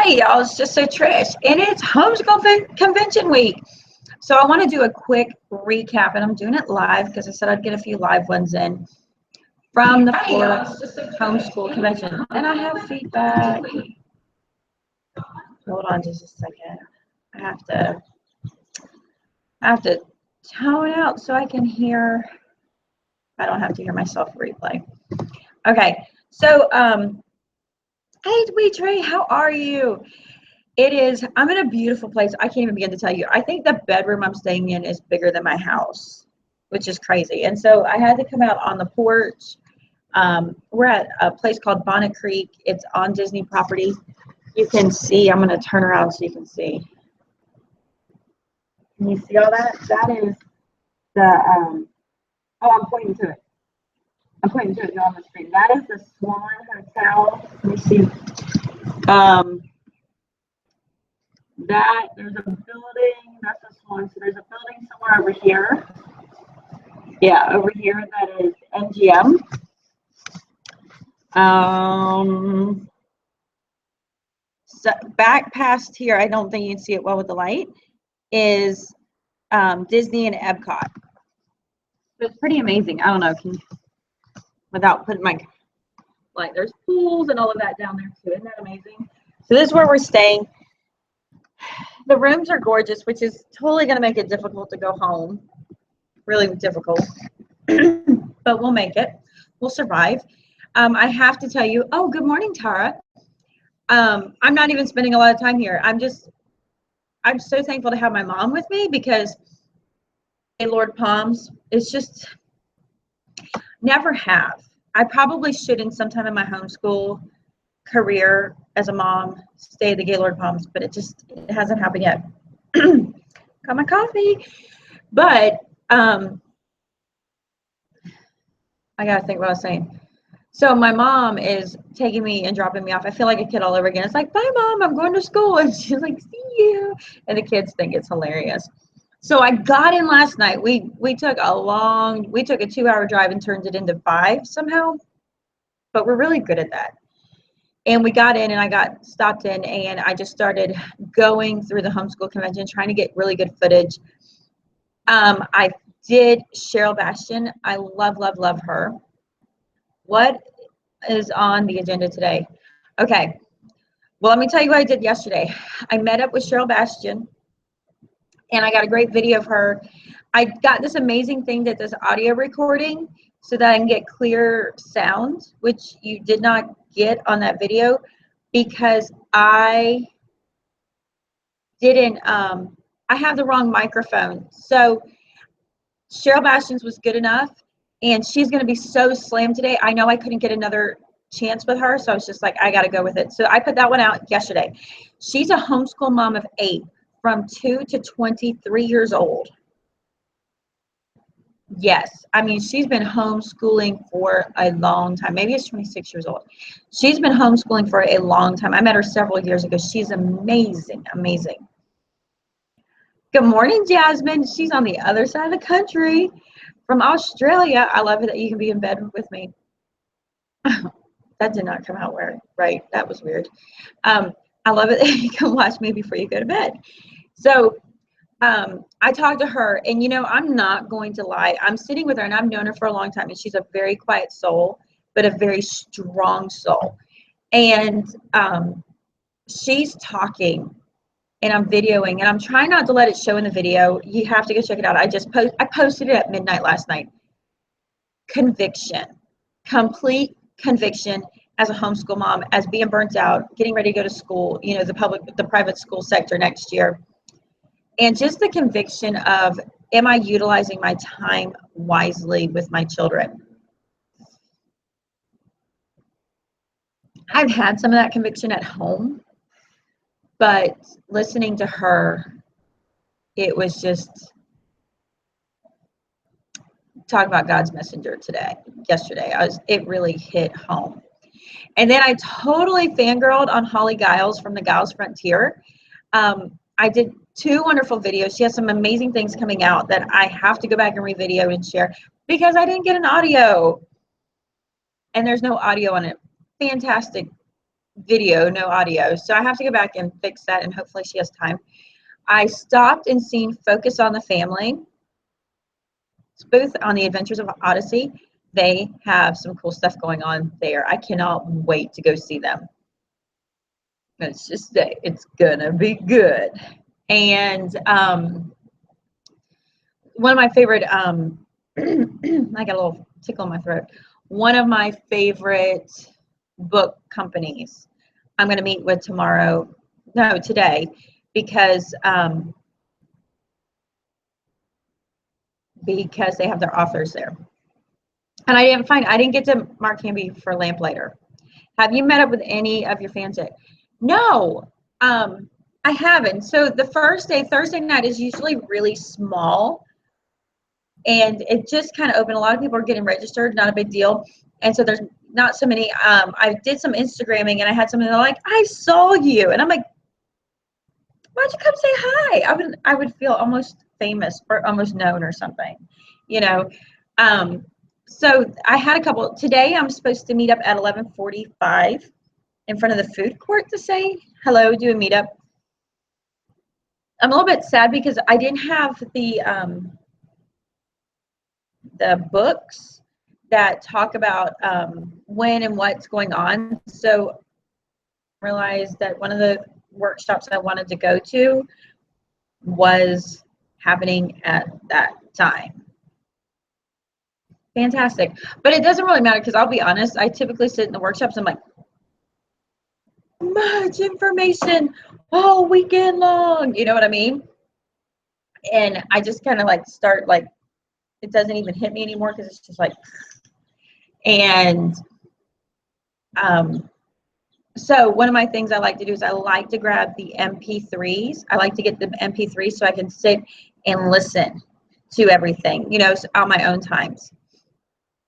Hey y'all, it's just so Trish, and it's homeschool convention week. So I want to do a quick recap, and I'm doing it live because I said I'd get a few live ones in from the Florida homeschool convention. And I have feedback. Hold on just a second. I have to tone out so I can hear. I don't have to hear myself replay. Okay, so hey, Dwee Trey, how are you? I'm in a beautiful place. I can't even begin to tell you. I think the bedroom I'm staying in is bigger than my house, which is crazy. And so I had to come out on the porch. We're at a place called Bonnet Creek. It's on Disney property. You can see, I'm going to turn around so you can see. Can you see all that? That is the, I'm pointing to it. I'm pointing to it on the screen. That is the Swan Hotel. Let me see. There's a building, that's a Swan. So there's a building somewhere over here. Yeah, over here, that is MGM. So back past here, I don't think you can see it well with the light, is Disney and Epcot. So it's pretty amazing. I don't know, without putting my, like, there's pools and all of that down there too. Isn't that amazing? So this is where we're staying. The rooms are gorgeous, which is totally going to make it difficult to go home. Really difficult. But we'll make it. We'll survive. I have to tell you, oh, good morning, Tara. I'm not even spending a lot of time here. I'm so thankful to have my mom with me because Gaylord Palms is just, never have. I probably should in sometime in my homeschool career as a mom stay at the Gaylord Palms, but it hasn't happened yet. Got my coffee. But I gotta think what I was saying. So my mom is taking me and dropping me off. I feel like a kid all over again. It's like, bye mom, I'm going to school. And she's like, see you. And the kids think it's hilarious. So I got in last night. We took a 2-hour drive and turned it into 5 somehow. But we're really good at that. And we got in and I got stopped in and I just started going through the homeschool convention, trying to get really good footage. I did Cheryl Bastian. I love, love, love her. What is on the agenda today? Okay. Well, let me tell you what I did yesterday. I met up with Cheryl Bastian and I got a great video of her. I got this amazing thing that does audio recording so that I can get clear sound, which you did not get on that video because I didn't, I have the wrong microphone. So Cheryl Bastian's was good enough and she's going to be so slammed today. I know I couldn't get another chance with her. So I was just like, I got to go with it. So I put that one out yesterday. She's a homeschool mom of 8 from 2 to 23 years old. Yes, I mean, she's been homeschooling for a long time. Maybe it's 26 years old. She's been homeschooling for a long time. I met her several years ago. She's amazing, amazing. Good morning, Jasmine. She's on the other side of the country from Australia. I love it that you can be in bed with me. That did not come out right. That was weird. I love it that you can watch me before you go to bed. So I talked to her and, you know, I'm not going to lie. I'm sitting with her and I've known her for a long time and she's a very quiet soul, but a very strong soul. And she's talking and I'm videoing and I'm trying not to let it show in the video. You have to go check it out. I posted it at midnight last night. Conviction, complete conviction as a homeschool mom, as being burnt out, getting ready to go to school, you know, the private school sector next year. And just the conviction of, am I utilizing my time wisely with my children? I've had some of that conviction at home, but listening to her, it was just, talk about God's messenger yesterday. It really hit home. And then I totally fangirled on Holly Giles from the Giles Frontier. I did 2 wonderful videos. She has some amazing things coming out that I have to go back and re-video and share because I didn't get an audio. And there's no audio on it. Fantastic video, no audio. So I have to go back and fix that, and hopefully she has time. I stopped and seen Focus on the Family. It's both on the Adventures of Odyssey. They have some cool stuff going on there. I cannot wait to go see them. Let's just say it's gonna be good. And one of my favorite, I got a little tickle in my throat. One of my favorite book companies I'm going to meet with today, because they have their authors there. And I didn't get to Mark Hamby for Lamplighter. Have you met up with any of your fans yet? No, I haven't. So the first day, Thursday night, is usually really small. And it just kind of opened. A lot of people are getting registered, not a big deal. And so there's not so many. I did some Instagramming, and I had somebody like, I saw you. And I'm like, why'd you come say hi? I would feel almost famous or almost known or something, you know. So I had a couple. Today I'm supposed to meet up at 11:45 in front of the food court to say hello, do a meetup. I'm a little bit sad because I didn't have the books that talk about when and what's going on. So I realized that one of the workshops I wanted to go to was happening at that time. Fantastic. But it doesn't really matter, because I'll be honest, I typically sit in the workshops, I'm like, much information all weekend long, you know what I mean? And I just kind of like start, like, it doesn't even hit me anymore, because it's just like, and so one of my things I like to do is I like to grab the MP3s. I like to get the MP3s so I can sit and listen to everything, you know, on my own times.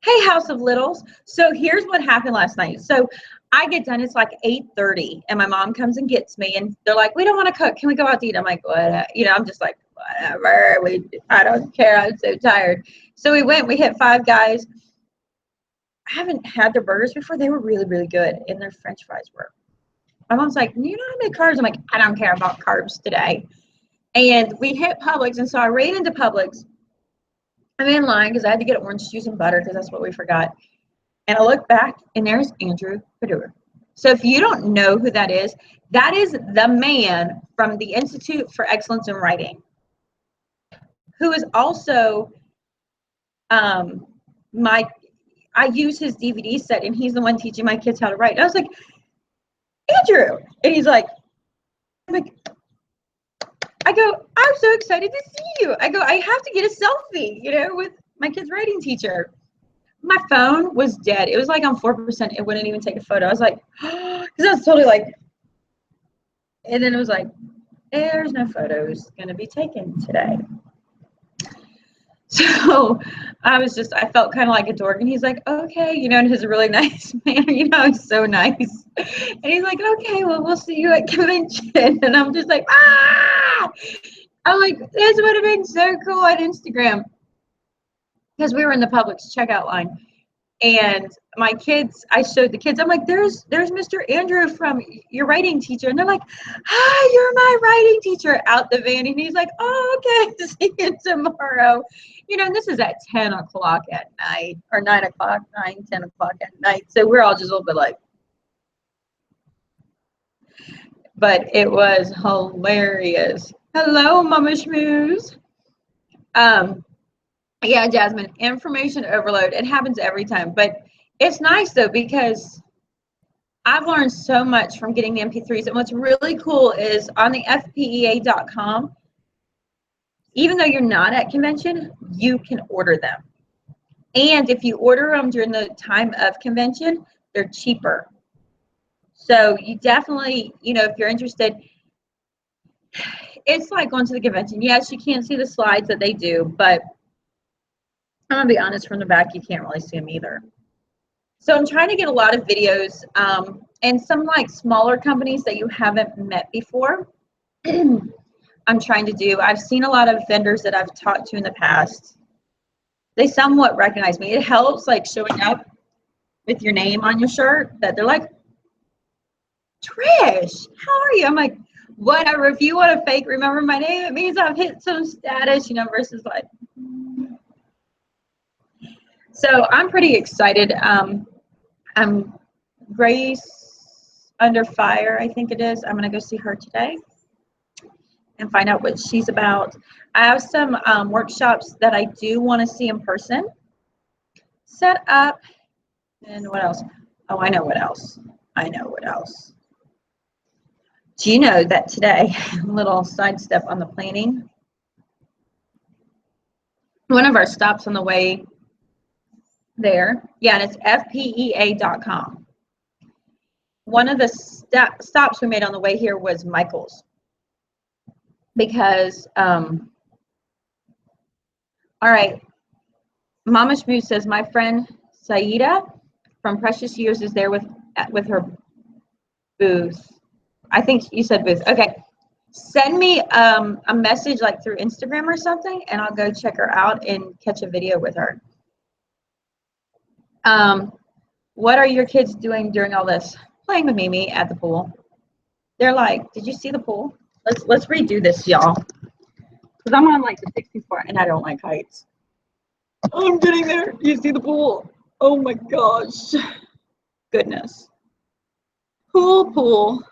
Hey, House of Littles. So here's what happened last night. So I get done, it's like 8:30, and my mom comes and gets me, and they're like, we don't want to cook. Can we go out to eat? I'm like, what? You know, I'm just like, whatever. I don't care. I'm so tired. So we went, we hit Five Guys. I haven't had their burgers before. They were really, really good, and their French fries were. My mom's like, you know how many carbs? I'm like, I don't care about carbs today. And we hit Publix, and so I ran into Publix. I'm in line because I had to get orange juice and butter, because that's what we forgot. And I look back, and there's Andrew Pudewa. So if you don't know who that is the man from the Institute for Excellence in Writing, who is also I use his DVD set, and he's the one teaching my kids how to write. And I was like, Andrew, and he's like, I go, I'm so excited to see you. I go, I have to get a selfie, you know, with my kid's writing teacher. My phone was dead. It was like on 4%. It wouldn't even take a photo. I was like, because I was totally like, and then it was like, there's no photos going to be taken today. So I felt kind of like a dork. And he's like, okay, you know, and he's a really nice man, you know, he's so nice. And he's like, okay, well, we'll see you at convention. And I'm just like, I'm like, this would have been so cool on Instagram. Because we were in the Publix checkout line. And my kids, I showed the kids, I'm like, there's Mr. Andrew from your writing teacher. And they're like, hi, you're my writing teacher, out the van. And he's like, oh, okay, see you tomorrow. You know, and this is at 10 o'clock at night, or 9 o'clock, 10 o'clock at night. So we're all just a little bit like, but it was hilarious. Hello, Mama Schmooze. Yeah, Jasmine, information overload. It happens every time, but it's nice though, because I've learned so much from getting the MP3s. And what's really cool is on the fpea.com, even though you're not at convention, you can order them. And if you order them during the time of convention, they're cheaper. So you definitely, you know, if you're interested, it's like going to the convention. Yes, you can't see the slides that they do, but I'm gonna be honest, from the back, you can't really see them either. So I'm trying to get a lot of videos and some like smaller companies that you haven't met before. I'm trying to do. I've seen a lot of vendors that I've talked to in the past. They somewhat recognize me. It helps like showing up with your name on your shirt, that they're like, Trish, how are you? I'm like, whatever. If you want to fake remember my name, it means I've hit some status, you know, versus like. So I'm pretty excited. I'm Grace Under Fire, I think it is. I'm going to go see her today and find out what she's about. I have some workshops that I do want to see in person set up. And what else? Oh, I know what else. I know what else. Do you know that today, little sidestep on the planning, one of our stops on the way there, yeah, and it's fpea.com. One of the stops we made on the way here was Michael's because, all right, Mama Shmoo says, my friend Saida from Precious Years is there with her booth. I think you said booth. Okay. Send me a message like through Instagram or something, and I'll go check her out and catch a video with her. What are your kids doing during all this? Playing with Mimi at the pool. They're like, did you see the pool? Let's redo this, y'all. Because I'm on like the 64 and I don't like heights. I'm getting there. You see the pool? Oh my gosh. Goodness. Pool.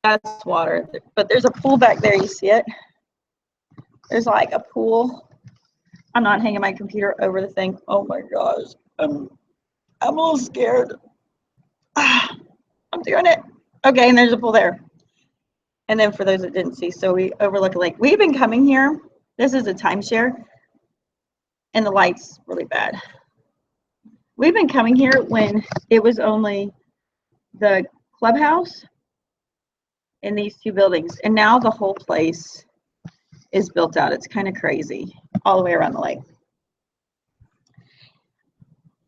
That's water. But there's a pool back there. You see it? There's like a pool. I'm not hanging my computer over the thing. Oh my gosh. I'm a little scared. I'm doing it. Okay, and there's a pool there. And then for those that didn't see, so we overlook a lake. We've been coming here. This is a timeshare, and the light's really bad. We've been coming here when it was only the clubhouse in these two buildings, and now the whole place is built out. It's kind of crazy all the way around the lake.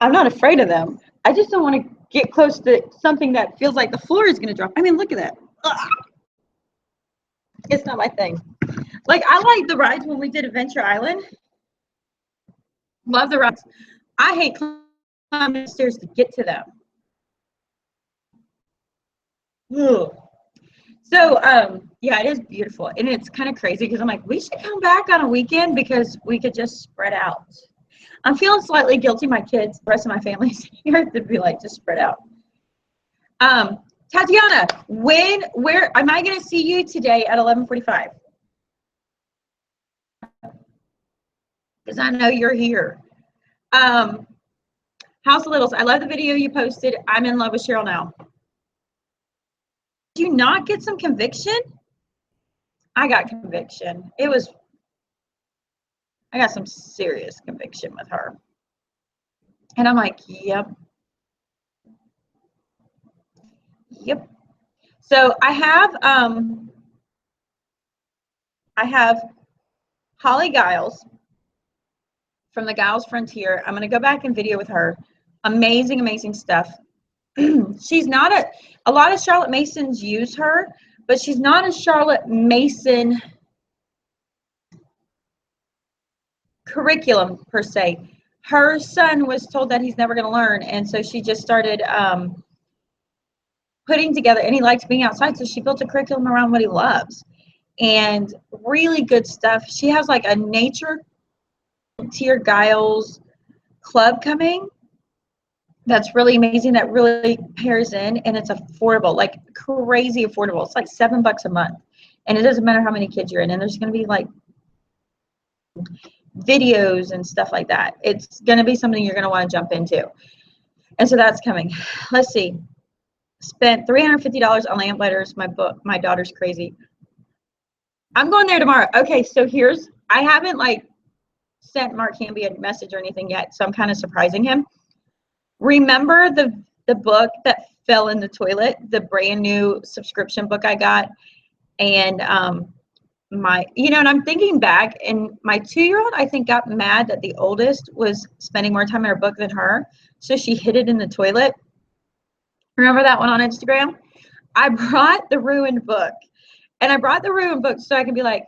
I'm not afraid of them. I just don't want to get close to something that feels like the floor is going to drop. I mean, look at that. Ugh. It's not my thing. Like, I like the rides when we did Adventure Island. Love the rides. I hate climbing the stairs to get to them. Ugh. So, yeah, it is beautiful. And it's kind of crazy because I'm like, we should come back on a weekend because we could just spread out. I'm feeling slightly guilty. My kids, the rest of my family's here to be like, just spread out. Tatiana, where am I going to see you today at 11:45? Because I know you're here. House of Littles, I love the video you posted. I'm in love with Cheryl now. Did you not get some conviction? I got conviction. I got some serious conviction with her. And I'm like, yep. So I have Holly Giles from the Giles Frontier. I'm going to go back and video with her. Amazing stuff. She's not a lot of Charlotte Masons use her, but she's not a Charlotte Mason curriculum per se. Her son was told that he's never going to learn, and so she just started putting together, and he likes being outside, so she built a curriculum around what he loves, and really good stuff. She has like a nature tier Giles club coming that's really amazing, that really pairs in, and it's affordable, like crazy affordable. It's like $7 a month, and it doesn't matter how many kids you're in, and there's going to be like videos and stuff like that. It's going to be something you're going to want to jump into, and so that's coming. Let's see. Spent $350 on lamplighters. My daughter's crazy. I'm going there tomorrow. Okay, so I haven't like sent Mark Hamby a message or anything yet, so I'm kind of surprising him. Remember the book that fell in the toilet, the brand new subscription book I got, and and I'm thinking back, and my 2-year-old I think got mad that the oldest was spending more time in her book than her, so she hid it in the toilet. Remember that one on Instagram? I brought the ruined book, and I brought the ruined book so I can be like,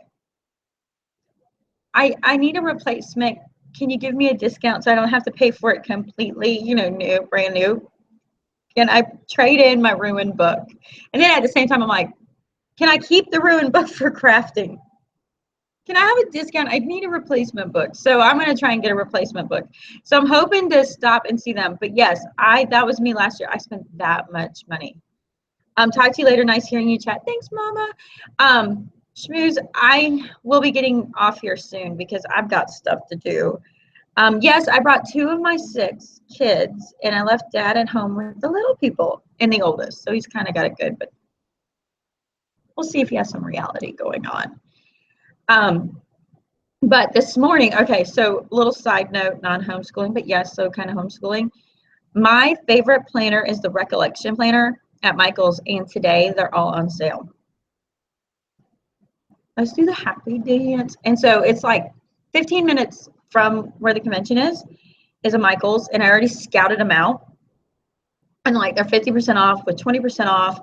I need a replacement. Can you give me a discount so I don't have to pay for it completely, new, brand new? Can I trade in my ruined book? And then at the same time, I'm like, can I keep the ruined book for crafting? Can I have a discount? I need a replacement book. So I'm going to try and get a replacement book. So I'm hoping to stop and see them. But yes, that was me last year. I spent that much money. Talk to you later. Nice hearing you chat. Thanks, Mama. Schmooze, I will be getting off here soon because I've got stuff to do. Yes, I brought 2 of my 6 kids, and I left Dad at home with the little people and the oldest. So he's kind of got it good, but we'll see if he has some reality going on. But this morning, okay, so little side note, non-homeschooling, but yes, so kind of homeschooling. My favorite planner is the Recollection Planner at Michael's, and today they're all on sale. Let's do the happy dance. And so it's like 15 minutes from where the convention is a Michael's, and I already scouted them out. And like they're 50% off with 20% off.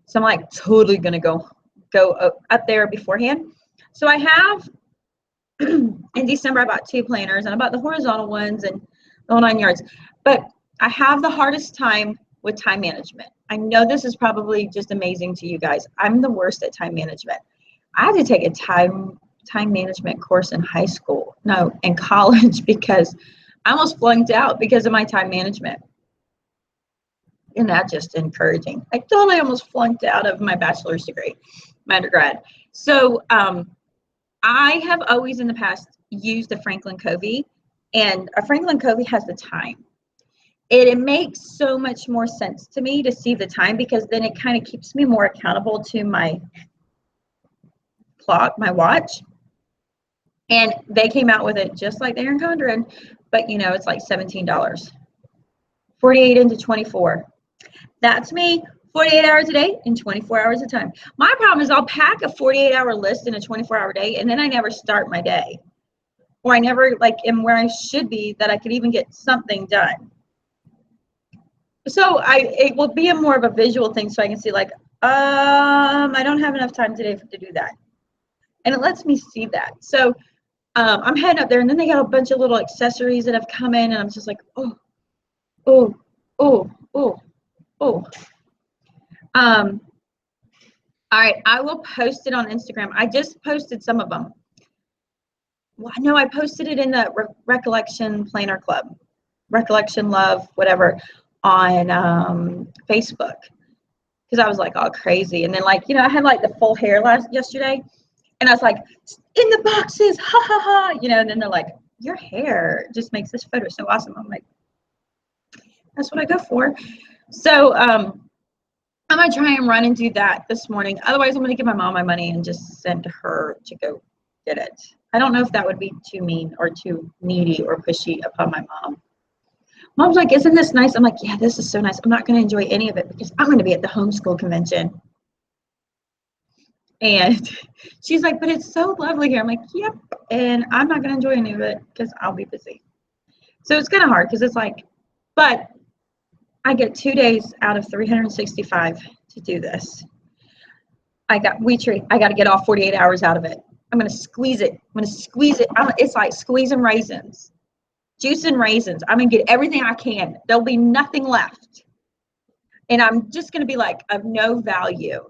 So I'm like totally gonna go up there beforehand. So I have in December I bought 2 planners, and I bought the horizontal ones and the whole 9 yards. But I have the hardest time with time management. I know this is probably just amazing to you guys. I'm the worst at time management. I had to take a time management course in in college because I almost flunked out because of my time management. And that's just encouraging. I totally almost flunked out of my bachelor's degree, my undergrad. So I have always in the past used the Franklin Covey, and a Franklin Covey has the time. It makes so much more sense to me to see the time because then it kind of keeps me more accountable to my clock, my watch. And they came out with it just like the Erin Condren, but you know, it's like $17. 48 into 24. That's me, 48 hours a day and 24 hours a time. My problem is I'll pack a 48-hour list in a 24-hour day, and then I never start my day. Or I never am where I should be that I could even get something done. So it will be more of a visual thing so I can see I don't have enough time today to do that. And it lets me see that. So I'm heading up there, and then they got a bunch of little accessories that have come in, and I'm just like, oh. All right, I will post it on Instagram. I just posted some of them. Well, no, I posted it in the Recollection Planner Club, Recollection Love, whatever, on Facebook, because I was like all crazy. And then I had the full hair yesterday, and I was like, in the boxes, ha ha ha, and then they're like, your hair just makes this photo so awesome. I'm like, that's what I go for. So I'm gonna try and run and do that this morning. Otherwise, I'm gonna give my mom my money and just send her to go get it. I don't know if that would be too mean or too needy or pushy upon my mom. Mom's like, isn't this nice? I'm like, yeah, this is so nice. I'm not gonna enjoy any of it because I'm gonna be at the homeschool convention. And she's like, but it's so lovely here. I'm like, yep. And I'm not gonna enjoy any of it because I'll be busy. So it's kind of hard because it's like, but I get 2 days out of 365 to do this. I got to get all 48 hours out of it. I'm going to squeeze it. It's like squeezing raisins, juicing raisins. I'm going to get everything I can. There'll be nothing left. And I'm just going to be like of no value.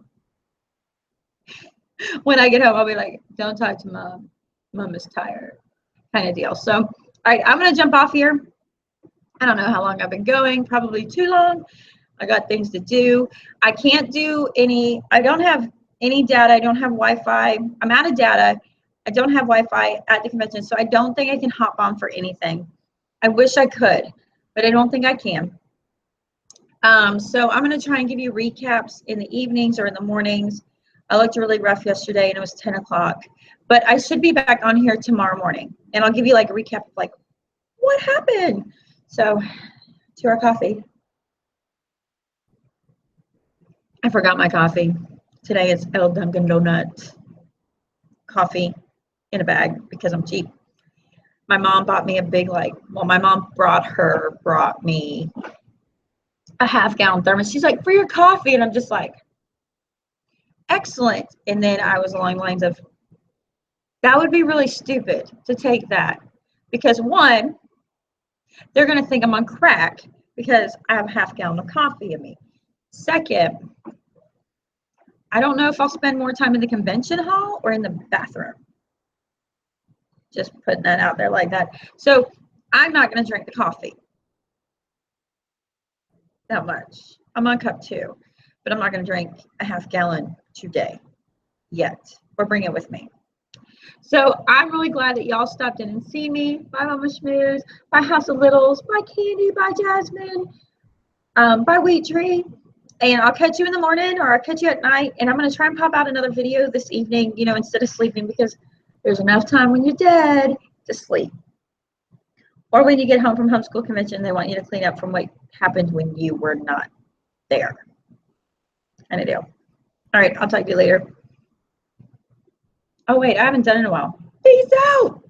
When I get home, I'll be like, don't talk to mom. Mom is tired, kind of deal. So, all right, I'm going to jump off here. I don't know how long I've been going, probably too long. I got things to do. I can't do I don't have any data. I don't have Wi-Fi. I'm out of data. I don't have Wi-Fi at the convention, so I don't think I can hop on for anything. I wish I could, but I don't think I can. So I'm going to try and give you recaps in the evenings or in the mornings. I looked really rough yesterday, and it was 10 o'clock. But I should be back on here tomorrow morning, and I'll give you a recap of what happened. So, to our coffee. I forgot my coffee. Today it's El Dunkin' Donut coffee in a bag because I'm cheap. My mom bought me a big my mom brought me a half-gallon thermos. She's like, for your coffee, and I'm just like, excellent. And then I was along the lines of, that would be really stupid to take that because one, they're going to think I'm on crack because I have a half gallon of coffee in me. Second, I don't know if I'll spend more time in the convention hall or in the bathroom. Just putting that out there like that. So I'm not going to drink the coffee that much. I'm on cup 2, but I'm not going to drink a half gallon today yet, or bring it with me. So I'm really glad that y'all stopped in and see me. Bye, Mama Schmooze. Bye, House of Littles. Bye, Candy. Bye, Jasmine. Bye, Wheat Tree. And I'll catch you in the morning, or I'll catch you at night. And I'm going to try and pop out another video this evening, you know, instead of sleeping, because there's enough time when you're dead to sleep. Or when you get home from homeschool convention, they want you to clean up from what happened when you were not there. And I do. All right, I'll talk to you later. Oh, wait, I haven't done it in a while. Peace out.